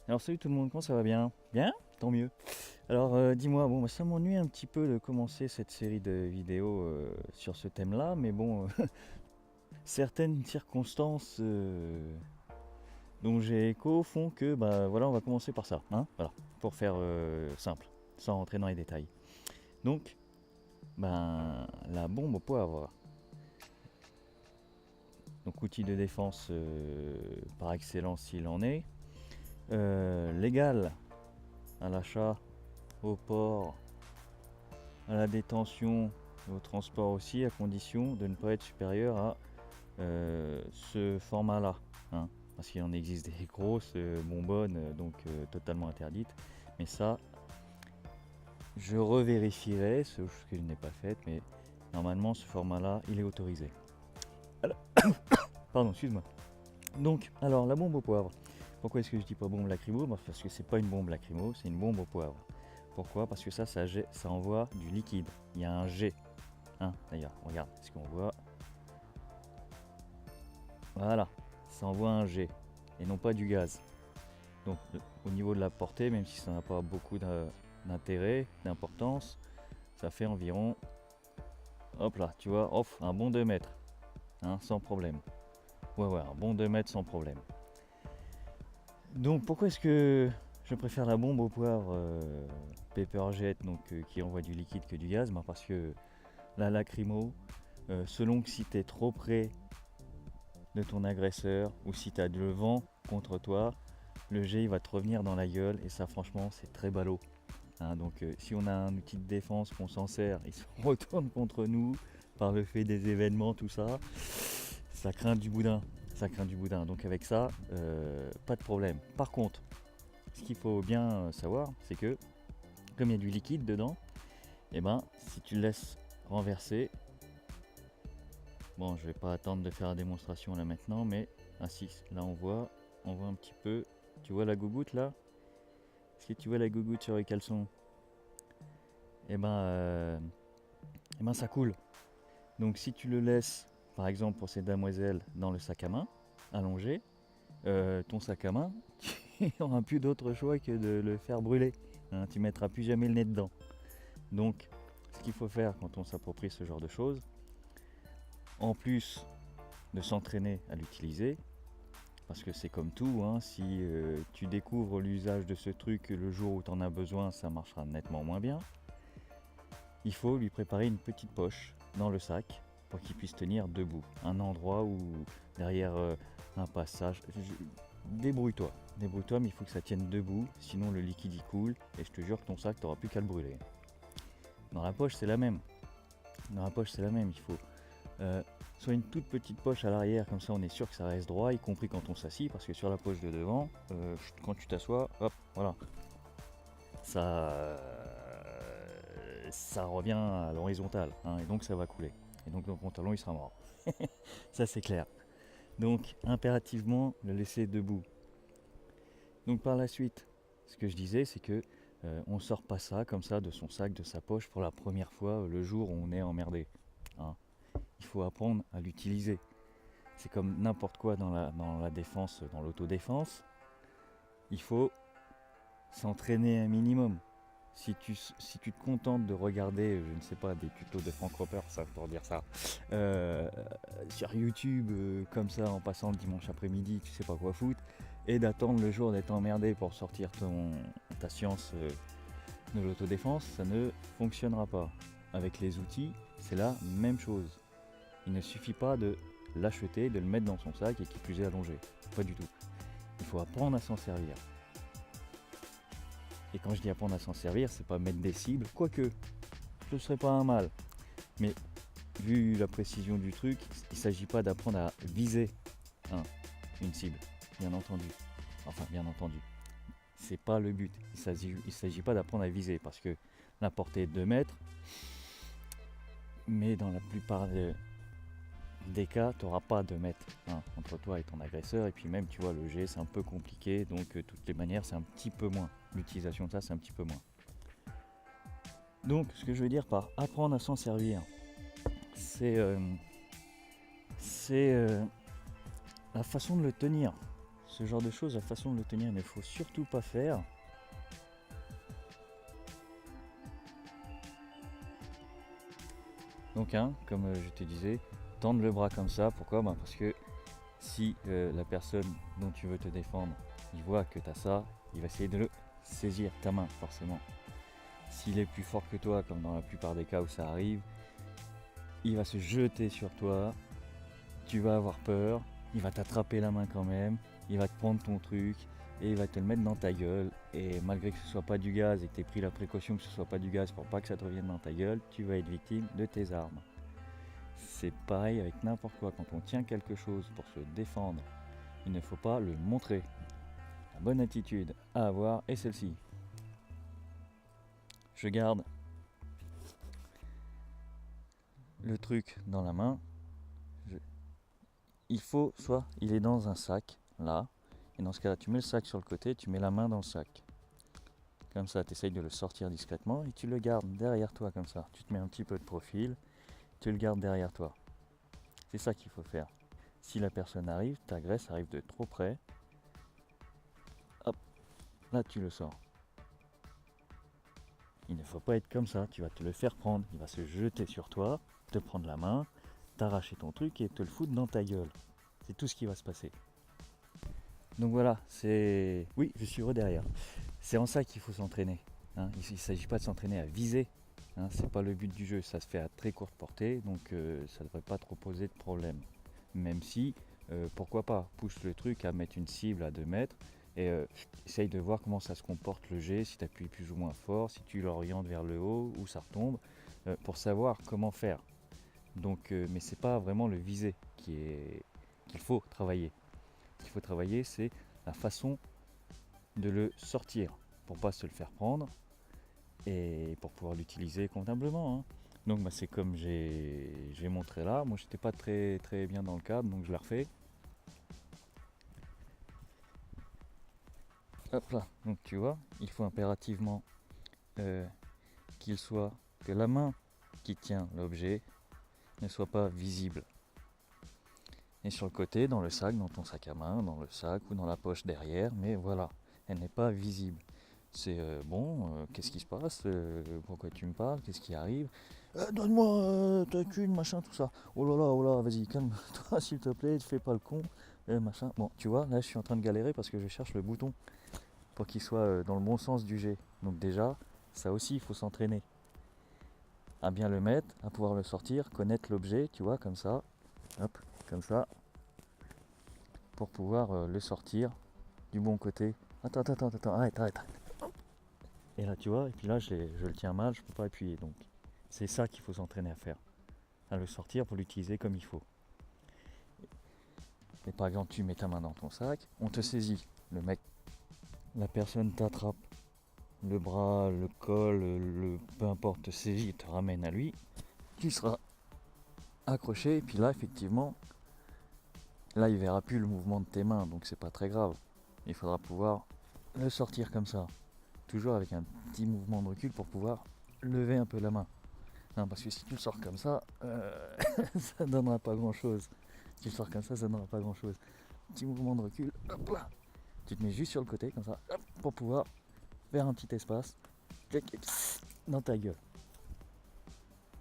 Alors salut tout le monde, comment ça va bien? Bien? Tant mieux. Alors dis-moi, bon, ça m'ennuie un petit peu de commencer cette série de vidéos sur ce thème-là, mais bon, certaines circonstances dont j'ai écho font que, bah voilà, on va commencer par ça, hein, voilà, pour faire simple, sans rentrer dans les détails. Donc, ben, la bombe au poivre, donc outil de défense par excellence s'il en est, légal à l'achat, au port, à la détention et au transport aussi, à condition de ne pas être supérieur à ce format-là, hein, parce qu'il en existe des grosses bonbonnes, donc totalement interdites. Mais ça, je revérifierai, ce que je n'ai pas fait, mais normalement ce format-là, il est autorisé. Alors, pardon, excuse-moi. Donc, alors la bombe au poivre. Pourquoi est-ce que je dis pas bombe lacrymo? Parce que c'est pas une bombe lacrymo, c'est une bombe au poivre. Pourquoi? Parce que ça envoie du liquide. Il y a un jet. Hein, d'ailleurs, regarde, est-ce qu'on voit? Voilà, ça envoie un jet et non pas du gaz. Donc au niveau de la portée, même si ça n'a pas beaucoup d'intérêt, d'importance, ça fait environ, hop là, tu vois, off, un bon 2 mètres, hein, sans problème. Ouais, un bon 2 mètres sans problème. Donc pourquoi est-ce que je préfère la bombe au poivre Pepper Jet, donc qui envoie du liquide que du gaz? Parce que la lacrymo, selon que si tu es trop près de ton agresseur ou si tu as le vent contre toi, le jet il va te revenir dans la gueule et ça franchement c'est très ballot. Hein, donc si on a un outil de défense qu'on s'en sert, il se retourne contre nous par le fait des événements, tout ça, ça craint du boudin. Ça craint du boudin. Donc avec ça, pas de problème. Par contre, ce qu'il faut bien savoir, c'est que comme il y a du liquide dedans, et ben si tu le laisses renverser, bon je vais pas attendre de faire la démonstration là maintenant, mais ah si, là on voit un petit peu, tu vois la gougoute là? Est-ce que tu vois la gougoute sur les caleçons? Et ben ça coule. Donc si tu le laisses, par exemple pour ces damoiselles, dans le sac à main, allongé, ton sac à main, tu n'auras plus d'autre choix que de le faire brûler. Hein, tu mettras plus jamais le nez dedans. Donc ce qu'il faut faire quand on s'approprie ce genre de choses, en plus de s'entraîner à l'utiliser, parce que c'est comme tout, hein, si tu découvres l'usage de ce truc le jour où tu en as besoin, ça marchera nettement moins bien. Il faut lui préparer une petite poche dans le sac pour qu'il puisse tenir debout. Un endroit où derrière un passage. Débrouille-toi, mais il faut que ça tienne debout, sinon le liquide y coule et je te jure que ton sac t'auras plus qu'à le brûler. Dans la poche c'est la même. Il faut soit une toute petite poche à l'arrière, comme ça on est sûr que ça reste droit, y compris quand on s'assit, parce que sur la poche de devant, quand tu t'assois, hop, voilà, ça revient à l'horizontale, hein, et donc ça va couler. Et donc ton pantalon il sera mort. Ça c'est clair. Donc impérativement le laisser debout. Donc par la suite, ce que je disais, c'est que on sort pas ça comme ça de son sac, de sa poche pour la première fois le jour où on est emmerdé. Hein. Il faut apprendre à l'utiliser. C'est comme n'importe quoi dans la défense, dans l'autodéfense. Il faut s'entraîner un minimum. Si tu te contentes de regarder, je ne sais pas, des tutos de Frank Roper, ça pour dire ça, sur YouTube, comme ça, en passant le dimanche après-midi, tu sais pas quoi foutre, et d'attendre le jour d'être emmerdé pour sortir ta science de l'autodéfense, ça ne fonctionnera pas. Avec les outils, c'est la même chose. Il ne suffit pas de l'acheter, de le mettre dans son sac et qui plus est allongé. Pas du tout. Il faut apprendre à s'en servir. Et quand je dis apprendre à s'en servir, c'est pas mettre des cibles, quoique, ce serait pas un mal. Mais vu la précision du truc, il ne s'agit pas d'apprendre à viser une cible, bien entendu. Enfin, bien entendu. C'est pas le but. Il s'agit pas d'apprendre à viser, parce que la portée est de 2 mètres, mais dans la plupart des cas, tu n'auras pas 2 mètres entre toi et ton agresseur. Et puis même, tu vois, le jet, c'est un peu compliqué. Donc, de toutes les manières, c'est un petit peu moins. L'utilisation de ça, c'est un petit peu moins. Donc, ce que je veux dire par apprendre à s'en servir, c'est la façon de le tenir. ce genre de choses, la façon de le tenir, il ne faut surtout pas faire. Donc comme je te disais, tendre le bras comme ça, pourquoi? Parce que si la personne dont tu veux te défendre, il voit que tu as ça, il va essayer de le saisir, ta main forcément. S'il est plus fort que toi, comme dans la plupart des cas où ça arrive, il va se jeter sur toi, tu vas avoir peur, il va t'attraper la main quand même, il va te prendre ton truc et il va te le mettre dans ta gueule. Et malgré que ce soit pas du gaz et que tu aies pris la précaution que ce soit pas du gaz pour pas que ça te revienne dans ta gueule, tu vas être victime de tes armes. C'est pareil avec n'importe quoi, quand on tient quelque chose pour se défendre, il ne faut pas le montrer. La bonne attitude à avoir est celle-ci. Je garde le truc dans la main. Il faut, soit il est dans un sac, là, et dans ce cas-là, tu mets le sac sur le côté, tu mets la main dans le sac. Comme ça, tu essayes de le sortir discrètement et tu le gardes derrière toi comme ça. Tu te mets un petit peu de profil, tu le gardes derrière toi. C'est ça qu'il faut faire. Si la personne arrive, ta graisse arrive de trop près, hop, là tu le sors. Il ne faut pas être comme ça, tu vas te le faire prendre, il va se jeter sur toi, te prendre la main, t'arracher ton truc et te le foutre dans ta gueule. C'est tout ce qui va se passer. Donc voilà, c'est... Oui, je suis derrière. C'est en ça qu'il faut s'entraîner. Il ne s'agit pas de s'entraîner à viser. C'est pas le but du jeu, ça se fait à très courte portée, donc ça ne devrait pas trop poser de problème. Même si, pourquoi pas, pousse le truc à mettre une cible à 2 mètres et essaye de voir comment ça se comporte le jet, si tu appuies plus ou moins fort, si tu l'orientes vers le haut ou ça retombe, pour savoir comment faire. Donc, mais c'est pas vraiment le viser qu'il faut travailler. Ce qu'il faut travailler, c'est la façon de le sortir pour pas se le faire prendre et pour pouvoir l'utiliser convenablement. Donc c'est comme j'ai montré là. Moi j'étais pas très bien dans le cadre, donc je la refais. Hop là, donc tu vois, il faut impérativement que la main qui tient l'objet ne soit pas visible. Et sur le côté, dans le sac, dans ton sac à main, dans le sac ou dans la poche derrière, mais voilà, elle n'est pas visible. C'est qu'est-ce qui se passe, pourquoi tu me parles, qu'est-ce qui arrive, donne-moi ta thune, machin, tout ça. Oh là, vas-y, calme-toi s'il te plaît, ne fais pas le con, machin. Bon, tu vois, là je suis en train de galérer parce que je cherche le bouton pour qu'il soit dans le bon sens du jet. Donc déjà, ça aussi, il faut s'entraîner à bien le mettre, à pouvoir le sortir, connaître l'objet, tu vois, comme ça, hop, comme ça, pour pouvoir le sortir du bon côté. Attends, arrête. Et là tu vois, et puis là je le tiens mal, je peux pas appuyer. Donc c'est ça qu'il faut s'entraîner à faire. À le sortir pour l'utiliser comme il faut. Et par exemple tu mets ta main dans ton sac, on te saisit. La personne t'attrape le bras, le col, peu importe, te saisit, te ramène à lui. Tu seras accroché, et puis là effectivement, là il verra plus le mouvement de tes mains, donc c'est pas très grave. Il faudra pouvoir le sortir comme ça. Toujours avec un petit mouvement de recul pour pouvoir lever un peu la main. Non, parce que si tu le sors comme ça, ça donnera pas grand chose. Si tu le sors comme ça donnera pas grand chose. Petit mouvement de recul, hop là. Tu te mets juste sur le côté comme ça, hop, pour pouvoir faire un petit espace dans ta gueule.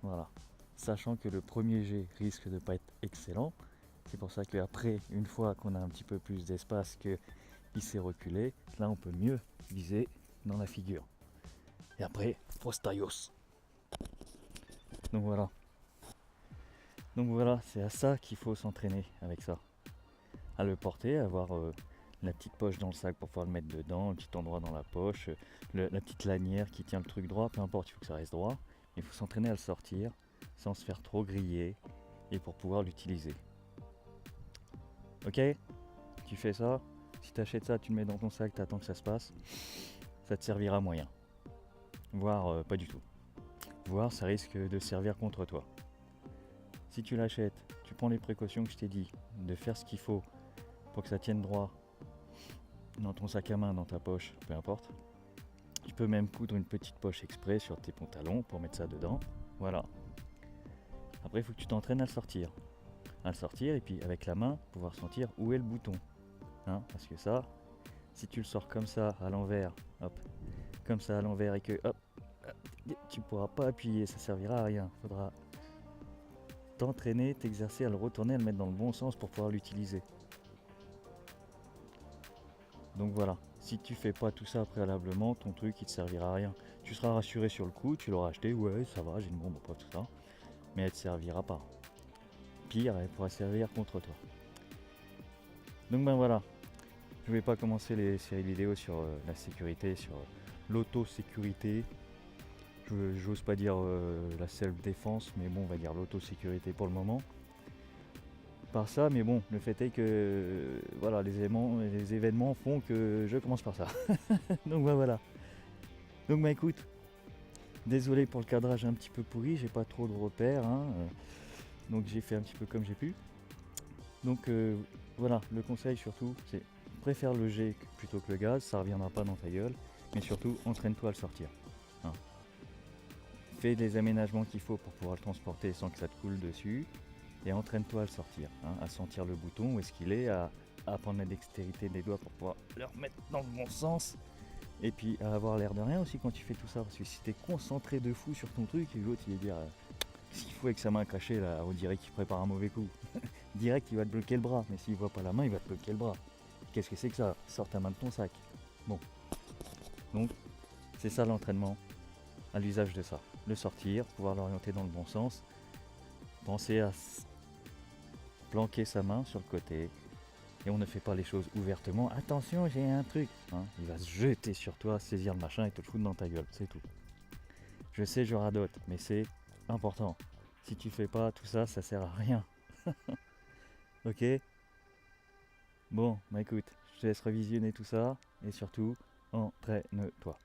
Voilà. Sachant que le premier jet risque de pas être excellent. C'est pour ça qu'après, une fois qu'on a un petit peu plus d'espace, qu'il s'est reculé, là on peut mieux viser dans la figure. Et après, postaios. Donc voilà, c'est à ça qu'il faut s'entraîner avec ça. À le porter, à avoir la petite poche dans le sac pour pouvoir le mettre dedans, un petit endroit dans la poche, la petite lanière qui tient le truc droit, peu importe, il faut que ça reste droit. Il faut s'entraîner à le sortir sans se faire trop griller et pour pouvoir l'utiliser. Ok ? Tu fais ça, si tu achètes ça, tu le mets dans ton sac, tu attends que ça se passe, ça te servira moyen. Voire pas du tout. Voire ça risque de servir contre toi. Si tu l'achètes, tu prends les précautions que je t'ai dit, de faire ce qu'il faut pour que ça tienne droit dans ton sac à main, dans ta poche, peu importe. Tu peux même coudre une petite poche exprès sur tes pantalons pour mettre ça dedans. Voilà. Après, il faut que tu t'entraînes à le sortir. Et puis avec la main, pouvoir sentir où est le bouton. hein, parce que ça, si tu le sors comme ça à l'envers, hop, comme ça à l'envers et que hop, tu pourras pas appuyer, ça servira à rien. Faudra t'entraîner, t'exercer à le retourner, à le mettre dans le bon sens pour pouvoir l'utiliser. Donc voilà, si tu fais pas tout ça préalablement, ton truc il te servira à rien. Tu seras rassuré sur le coup, tu l'auras acheté, ouais ça va, j'ai une bombe, pas tout ça, mais elle te servira pas. Pire, elle pourra servir contre toi. Donc ben voilà, je vais pas commencer les séries vidéo sur la sécurité, sur l'auto-sécurité. J'ose pas dire la self-défense, mais bon, on va dire l'auto-sécurité pour le moment. Par ça, mais bon, le fait est que voilà, les événements font que je commence par ça. Donc ben voilà. Donc bah écoute, désolé pour le cadrage un petit peu pourri, j'ai pas trop de repères, hein, donc j'ai fait un petit peu comme j'ai pu. Donc voilà, le conseil surtout, c'est préfère le jet plutôt que le gaz, ça reviendra pas dans ta gueule, mais surtout entraîne-toi à le sortir. Hein. Fais des aménagements qu'il faut pour pouvoir le transporter sans que ça te coule dessus, et entraîne-toi à le sortir, hein, à sentir le bouton, où est-ce qu'il est, à prendre la dextérité des doigts pour pouvoir le remettre dans le bon sens. Et puis à avoir l'air de rien aussi quand tu fais tout ça, parce que si t'es concentré de fou sur ton truc, et l'autre il va dire qu'est-ce qu'il faut avec sa main cachée là, on dirait qu'il prépare un mauvais coup. Direct il va te bloquer le bras, mais s'il voit pas la main il va te bloquer le bras. Qu'est-ce que c'est que ça? Sors ta main de ton sac. Bon, donc c'est ça l'entraînement à l'usage de ça. Le sortir, pouvoir l'orienter dans le bon sens, penser à planquer sa main sur le côté, et on ne fait pas les choses ouvertement. Attention, j'ai un truc. Hein, il va se jeter sur toi, saisir le machin et te le foutre dans ta gueule. C'est tout. Je sais, je radote, mais c'est important. Si tu fais pas tout ça, ça sert à rien. Ok? Bon, bah écoute, je te laisse revisionner tout ça. Et surtout, entraîne-toi.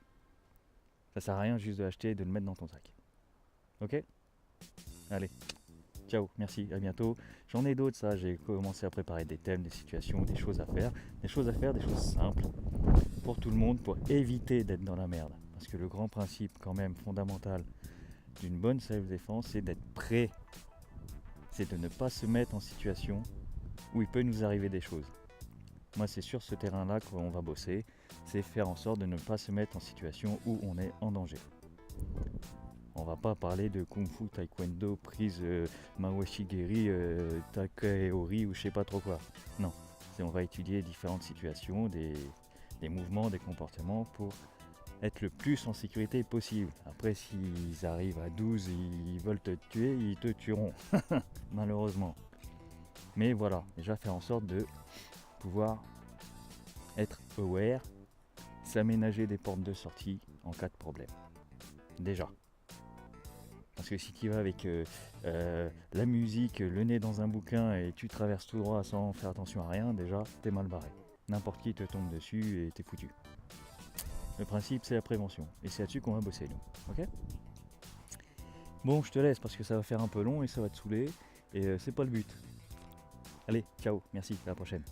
Ça sert à rien juste de l'acheter et de le mettre dans ton sac. Ok? Allez. Ciao, merci, à bientôt. J'en ai d'autres, ça, j'ai commencé à préparer des thèmes, des situations, des choses à faire, des choses simples pour tout le monde, pour éviter d'être dans la merde. Parce que le grand principe, quand même, fondamental d'une bonne self-défense, c'est d'être prêt. C'est de ne pas se mettre en situation où il peut nous arriver des choses. Moi, c'est sur ce terrain-là qu'on va bosser, c'est faire en sorte de ne pas se mettre en situation où on est en danger. On va pas parler de kung fu, taekwondo, prise, mawashigiri, takeori ou je sais pas trop quoi. Non, on va étudier différentes situations, des mouvements, des comportements pour être le plus en sécurité possible. Après, s'ils arrivent à 12 et ils veulent te tuer, ils te tueront, malheureusement. Mais voilà, déjà faire en sorte de pouvoir être aware, s'aménager des portes de sortie en cas de problème. Déjà. Parce que si tu vas avec la musique, le nez dans un bouquin et tu traverses tout droit sans faire attention à rien, déjà, t'es mal barré. N'importe qui te tombe dessus et t'es foutu. Le principe, c'est la prévention. Et c'est là-dessus qu'on va bosser, nous. Ok? Bon, je te laisse parce que ça va faire un peu long et ça va te saouler. Et c'est pas le but. Allez, ciao, merci, à la prochaine.